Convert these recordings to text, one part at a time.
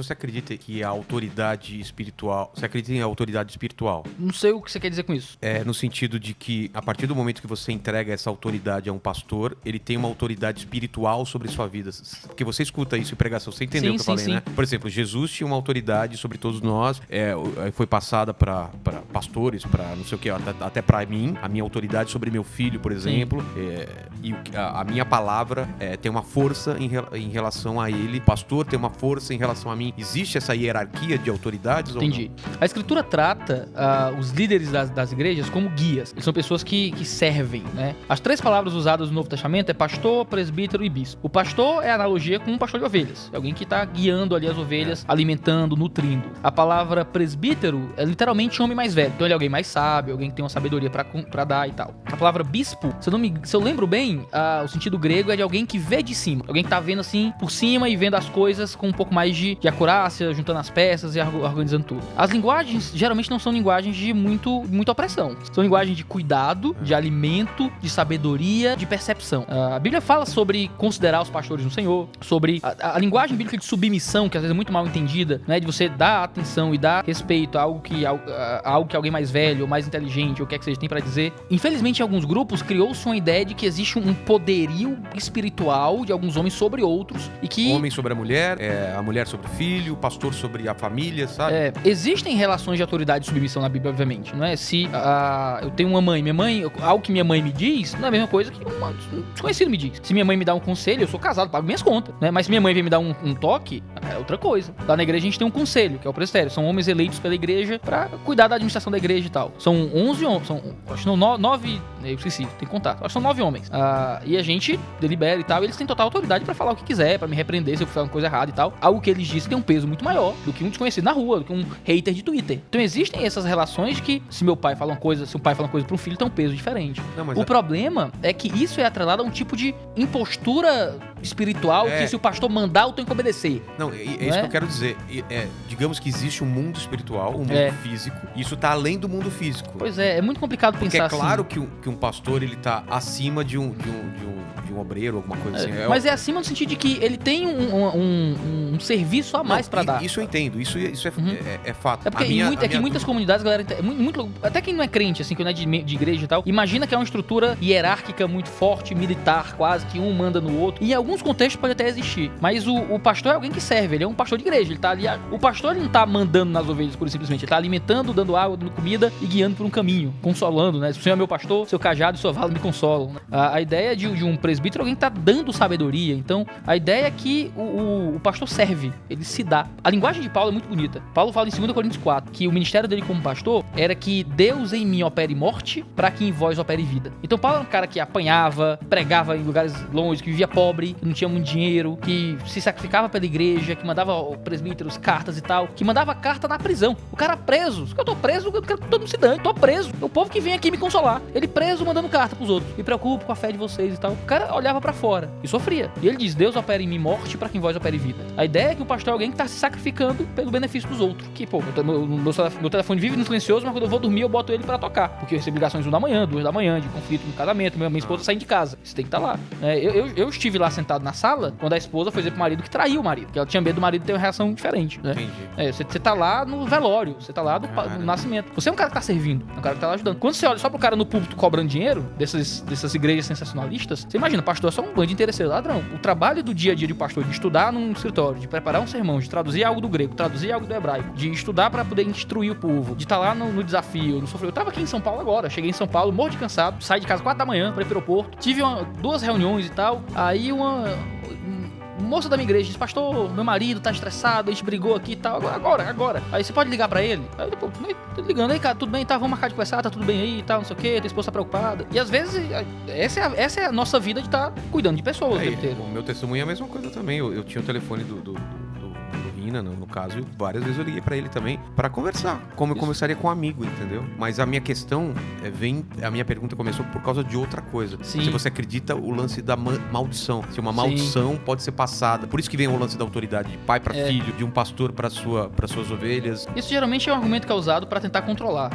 você acredita que a autoridade espiritual... Você acredita em autoridade espiritual? Não sei o que você quer dizer com isso. No sentido de que, a partir do momento que você entrega essa autoridade a um pastor, ele tem uma autoridade espiritual sobre sua vida. Porque você escuta isso em pregação, você entendeu o que eu falei, né? Por exemplo, Jesus tinha uma autoridade sobre todos nós, foi passada para pastores, para não sei o que, até para mim, a minha autoridade sobre meu filho, por exemplo, e a minha palavra tem uma força em relação a ele. O pastor tem uma força em relação a mim. Existe essa hierarquia de autoridades? Entendi. A Escritura trata os líderes das igrejas como guias. Eles são pessoas que servem, né? As 3 palavras usadas no Novo Testamento é pastor, presbítero e bispo. O pastor é a analogia com um pastor de ovelhas. É alguém que está guiando ali as ovelhas, alimentando, nutrindo. A palavra presbítero é literalmente um homem mais velho. Então ele é alguém mais sábio, alguém que tem uma sabedoria pra dar e tal. A palavra bispo, se eu lembro bem, o sentido grego é de alguém que vê de cima. Alguém que tá vendo assim por cima e vendo as coisas com um pouco mais de acurácia, juntando as peças e organizando tudo. As linguagens geralmente não são linguagens de muita opressão. São linguagens de cuidado, de alimento, de sabedoria, de percepção. A Bíblia fala sobre considerar os pastores no Senhor, sobre a linguagem bíblica de submissão, que às vezes é muito mal entendida, né? De você dar atenção e dar respeito a algo que alguém mais velho ou mais inteligente ou o que é que seja tem pra dizer. Infelizmente, em alguns grupos, criou-se uma ideia de que existe um poderio espiritual de alguns homens sobre outros e que... Homem sobre a mulher sobre o filho, o pastor sobre a família, sabe? Existem relações de autoridade e submissão na Bíblia, obviamente, não é? Se eu tenho uma mãe, algo que minha mãe me diz, não é a mesma coisa que um desconhecido me diz. Se minha mãe me dá um conselho, eu sou casado, pago minhas contas, né? Mas se minha mãe vem me dar um toque, é outra coisa. Lá na igreja a gente tem um conselho, que é o presbitério. São homens eleitos pela igreja pra cuidar da administração da igreja e tal. São 11 homens, acho que não, 9, eu esqueci, tem que contar. Acho que são 9 homens. E a gente delibera e tal, e eles têm total autoridade pra falar o que quiser, pra me repreender se eu fizer uma coisa errada e tal. Algo que eles dizem tem um peso muito maior do que um desconhecido na rua, do que um hater de Twitter. Então existem essas relações que, se um pai fala uma coisa pra um filho, tem um peso diferente. O problema é que isso é atrelado a um tipo de impostura espiritual que se o pastor mandar, eu tenho que obedecer. Não, isso que eu quero dizer. Digamos que existe um mundo espiritual, um mundo físico, e isso tá além do mundo físico. Pois é muito complicado pensar assim. Porque é claro que um pastor, ele tá acima de um obreiro, alguma coisa assim. Mas é acima no sentido de que ele tem um serviço a mais pra dar. Isso eu entendo, isso é fato. É porque em muitas comunidades, galera, até quem não é crente, assim, que não é de igreja e tal, imagina que é uma estrutura hierárquica muito forte, militar, quase, que um manda no outro. E em alguns contextos pode até existir. Mas o pastor é alguém que serve, ele é um pastor de igreja, ele tá ali. O pastor ele não tá mandando nas ovelhas, pura e simplesmente. Ele tá alimentando, dando água, dando comida e guiando por um caminho, consolando, né? Se o Senhor é meu pastor, seu cajado e sua vara me consolam. Né? A ideia de um presbítero é alguém que tá dando sabedoria. Então, a ideia é que o pastor serve, ele se dá. A linguagem de Paulo é muito bonita. Paulo fala em 2 Coríntios 4 que o ministério dele como pastor era que Deus em mim opere morte para que em vós opere vida. Então, Paulo era um cara que apanhava, pregava em lugares longe, que vivia pobre, que não tinha muito dinheiro, que se sacrificava pela igreja, que mandava presbíteros cartas e tal, que mandava carta na prisão. O cara preso. Se eu tô preso, eu quero que todo mundo se dane. Tô preso. O povo que vem aqui me consolar. Ele preso mandando carta pros outros. Me preocupo com a fé de vocês e tal. O cara olhava pra fora e sofria. E ele diz: Deus opera em mim morte para que em vós opere vida. A ideia é que o pastor é alguém que tá se sacrificando pelo benefício dos outros. Que, pô, meu telefone vive no silencioso, mas quando eu vou dormir eu boto ele pra tocar. Porque eu recebo ligações 1 da manhã, 2 da manhã, de conflito no casamento, minha esposa saindo de casa. Você tem que estar lá. Eu estive lá sentado na sala quando a esposa foi dizer pro marido que traiu o marido, que ela tinha medo do marido ter uma reação diferente, né? Entendi. Você tá lá no velório, você tá lá no nascimento. Você é um cara que tá servindo, é um cara que tá lá ajudando. Quando você olha só pro cara no púlpito cobrando dinheiro, dessas igrejas sensacionalistas, você imagina, pastor é só um bando de interesseiro ladrão. O trabalho do dia a dia de pastor, de estudar num escritório, de preparar um sermão, de traduzir algo do grego, traduzir algo do hebraico, de estudar pra poder instruir o povo, de estar lá no desafio, no sofrimento. Eu tava aqui em São Paulo agora, cheguei em São Paulo, morro de cansado, saí de casa 4 da manhã pra ir pro aeroporto, tive 2 reuniões e tal, aí uma moça da minha igreja disse: pastor, meu marido tá estressado, a gente brigou aqui e tal, agora. Aí você pode ligar pra ele? Aí eu, pô, tô ligando aí, cara, tudo bem, tá, vamos marcar de conversar, tá tudo bem aí e tal, não sei o que, tua esposa tá preocupada. E às vezes, essa é a nossa vida de estar cuidando de pessoas o tempo inteiro. O meu testemunho é a mesma coisa também, eu tinha o telefone do Rina, no caso, e várias vezes eu liguei pra ele também pra conversar, como eu conversaria com um amigo, entendeu? Mas a minha questão a minha pergunta começou por causa de outra coisa. Sim. Se você acredita o lance da maldição, se uma maldição pode ser passada. Por isso que vem o lance da autoridade de pai pra filho, de um pastor pra suas ovelhas. Isso geralmente é um argumento que é usado pra tentar controlar.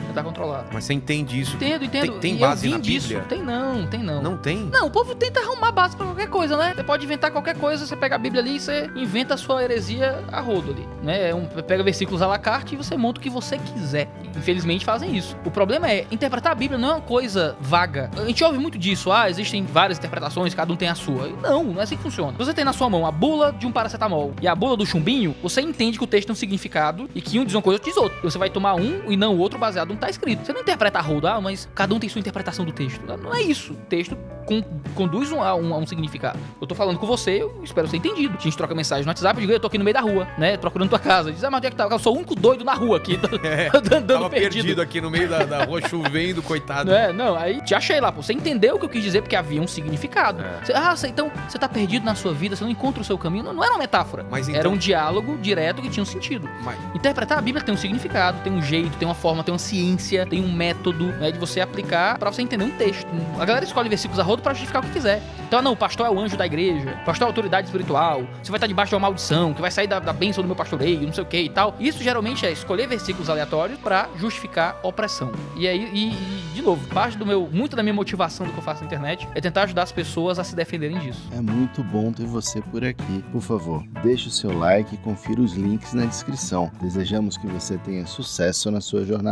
Mas você entende isso? Entendo. Tem base na Bíblia? Disso. Tem não. Não tem? Não, o povo tenta arrumar base pra qualquer coisa, né? Você pode inventar qualquer coisa, você pega a Bíblia ali e você inventa a sua heresia a rodo. rodo ali, né? Pega versículos à la carte e você monta o que você quiser. Infelizmente fazem isso. O problema é, interpretar a Bíblia não é uma coisa vaga. A gente ouve muito disso, existem várias interpretações, cada um tem a sua. Não é assim que funciona. Se você tem na sua mão a bula de um paracetamol e a bula do chumbinho, você entende que o texto tem um significado e que um diz uma coisa e outro diz outra. Você vai tomar um e não o outro baseado no que tá escrito. Você não interpreta a rodo, mas cada um tem sua interpretação do texto. Não é isso. O texto conduz a um significado. Eu tô falando com você, eu espero ser entendido. A gente troca mensagem no WhatsApp, eu digo, eu tô aqui no meio da rua, né? Procurando tua casa. Diz, mas onde é que tá? Eu sou o único doido na rua aqui. Andando tava perdido aqui no meio da rua, chovendo, coitado. Aí te achei lá, pô. Você entendeu o que eu quis dizer, porque havia um significado. Então, você tá perdido na sua vida, você não encontra o seu caminho. Não era uma metáfora. Mas então... Era um diálogo direto que tinha um sentido. Interpretar a Bíblia tem um significado, tem um jeito, tem uma forma, tem uma ciência, tem um método, né, de você aplicar pra você entender um texto. A galera escolhe versículos a rodo pra justificar o que quiser. Então, não, o pastor é o anjo da igreja, o pastor é a autoridade espiritual, você vai estar debaixo de uma maldição, que vai sair da bênção do meu pastoreio, não sei o que e tal. Isso geralmente é escolher versículos aleatórios pra justificar opressão. E aí, de novo, muito da minha motivação do que eu faço na internet é tentar ajudar as pessoas a se defenderem disso. É muito bom ter você por aqui. Por favor, deixe o seu like e confira os links na descrição. Desejamos que você tenha sucesso na sua jornada.